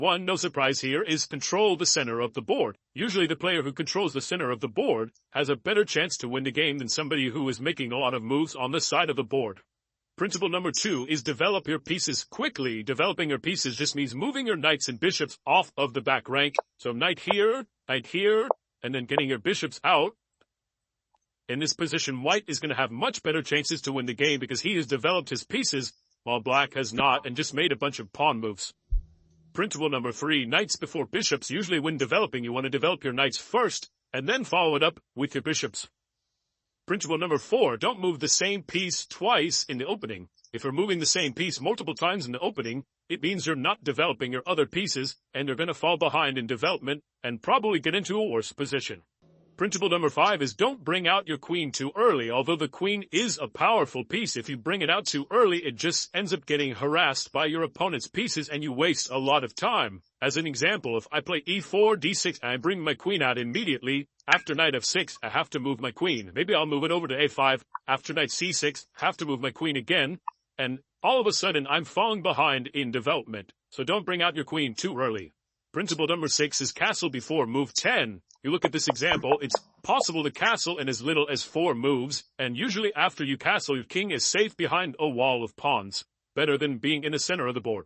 1, no surprise here, is control the center of the board. Usually the player who controls the center of the board has a better chance to win the game than somebody who is making a lot of moves on the side of the board. Principle number 2 is develop your pieces quickly. Developing your pieces just means moving your knights and bishops off of the back rank. So knight here, and then getting your bishops out. In this position, white is going to have much better chances to win the game because he has developed his pieces while black has not and just made a bunch of pawn moves. Principle number 3, knights before bishops. Usually when developing, you want to develop your knights first and then follow it up with your bishops. Principle number 4, don't move the same piece twice in the opening. If you're moving the same piece multiple times in the opening, it means you're not developing your other pieces and you're going to fall behind in development and probably get into a worse position. Principle number 5 is don't bring out your queen too early. Although the queen is a powerful piece, if you bring it out too early, it just ends up getting harassed by your opponent's pieces and you waste a lot of time. As an example, if I play e4, d6, and I bring my queen out immediately, after knight f6, I have to move my queen. Maybe I'll move it over to a5. After knight c6, have to move my queen again, and all of a sudden I'm falling behind in development. So don't bring out your queen too early. Principle number 6 is castle before move 10. You look at this example, it's possible to castle in as little as 4 moves, and usually after you castle, your king is safe behind a wall of pawns, better than being in the center of the board.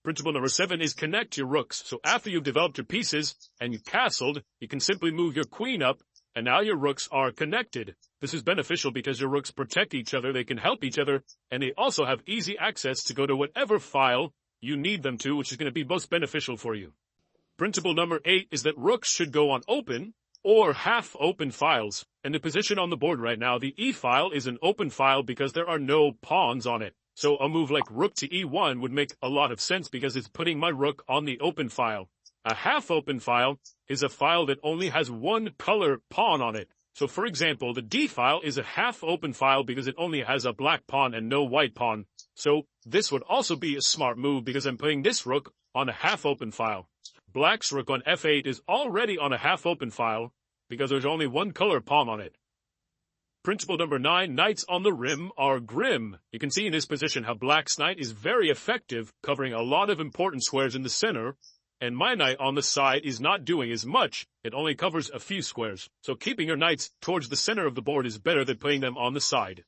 Principle number 7 is connect your rooks. So after you've developed your pieces and you've castled, you can simply move your queen up, and now your rooks are connected. This is beneficial because your rooks protect each other, they can help each other, and they also have easy access to go to whatever file you need them to, which is going to be most beneficial for you. Principle number 8 is that rooks should go on open or half-open files. In the position on the board right now, the E file is an open file because there are no pawns on it. So a move like rook to E1 would make a lot of sense because it's putting my rook on the open file. A half-open file is a file that only has one color pawn on it. So for example, the D file is a half-open file because it only has a black pawn and no white pawn. So this would also be a smart move because I'm putting this rook on a half-open file. Black's rook on f8 is already on a half-open file because there's only one color pawn on it. Principle number 9, knights on the rim are grim. You can see in this position how black's knight is very effective, covering a lot of important squares in the center, and my knight on the side is not doing as much. It only covers a few squares. So keeping your knights towards the center of the board is better than putting them on the side.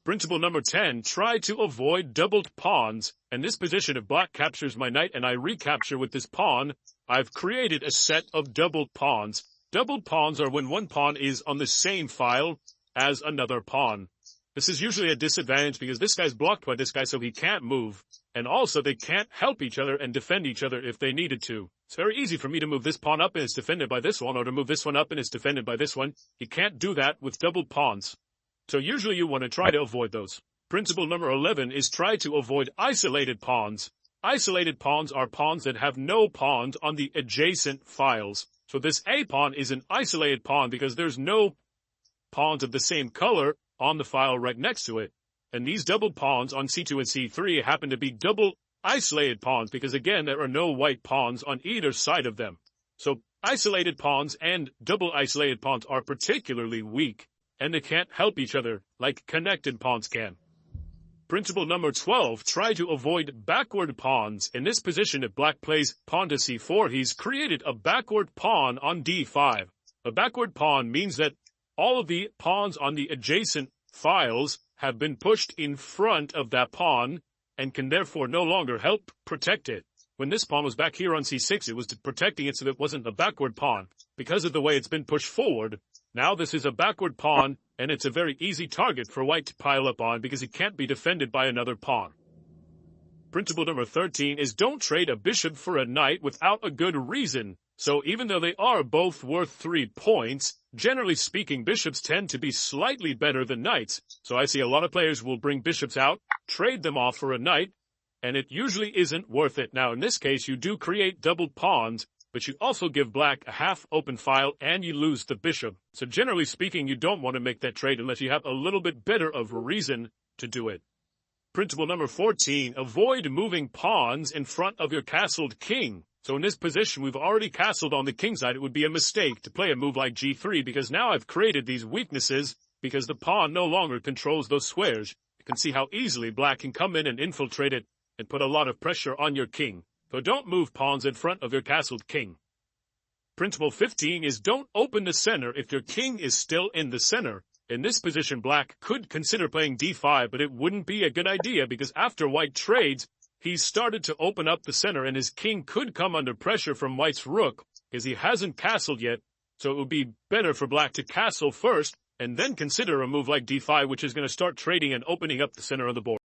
Principle number 10, try to avoid doubled pawns. In this position, if black captures my knight and I recapture with this pawn, I've created a set of doubled pawns. Doubled pawns are when one pawn is on the same file as another pawn. This is usually a disadvantage because this guy's blocked by this guy, so he can't move. And also, they can't help each other and defend each other if they needed to. It's very easy for me to move this pawn up and it's defended by this one, or to move this one up and it's defended by this one. You can't do that with doubled pawns. So usually you want to try to avoid those. Principle number 11 is try to avoid isolated pawns. Isolated pawns are pawns that have no pawns on the adjacent files. So this A pawn is an isolated pawn because there's no pawns of the same color on the file right next to it. And these double pawns on C2 and C3 happen to be double isolated pawns because, again, there are no white pawns on either side of them. So isolated pawns and double isolated pawns are particularly weak, and they can't help each other like connected pawns can. Principle number 12, try to avoid backward pawns. In this position, if black plays pawn to C4, he's created a backward pawn on D5. A backward pawn means that all of the pawns on the adjacent files have been pushed in front of that pawn and can therefore no longer help protect it. When this pawn was back here on C6, it was protecting it so that it wasn't a backward pawn. Because of the way it's been pushed forward, now this is a backward pawn, and it's a very easy target for white to pile up on because it can't be defended by another pawn. Principle number 13 is don't trade a bishop for a knight without a good reason. So even though they are both worth 3 points, generally speaking, bishops tend to be slightly better than knights. So I see a lot of players will bring bishops out, trade them off for a knight, and it usually isn't worth it. Now, in this case, you do create double pawns, but you also give black a half-open file and you lose the bishop. So generally speaking, you don't want to make that trade unless you have a little bit better of a reason to do it. Principle number 14, avoid moving pawns in front of your castled king. So in this position, we've already castled on the king side. It would be a mistake to play a move like g3 because now I've created these weaknesses because the pawn no longer controls those squares. You can see how easily black can come in and infiltrate it and put a lot of pressure on your king. So don't move pawns in front of your castled king. Principle 15 is don't open the center if your king is still in the center. In this position, black could consider playing d5, but it wouldn't be a good idea because after white trades, he's started to open up the center and his king could come under pressure from white's rook because he hasn't castled yet. So it would be better for black to castle first and then consider a move like d5, which is going to start trading and opening up the center of the board.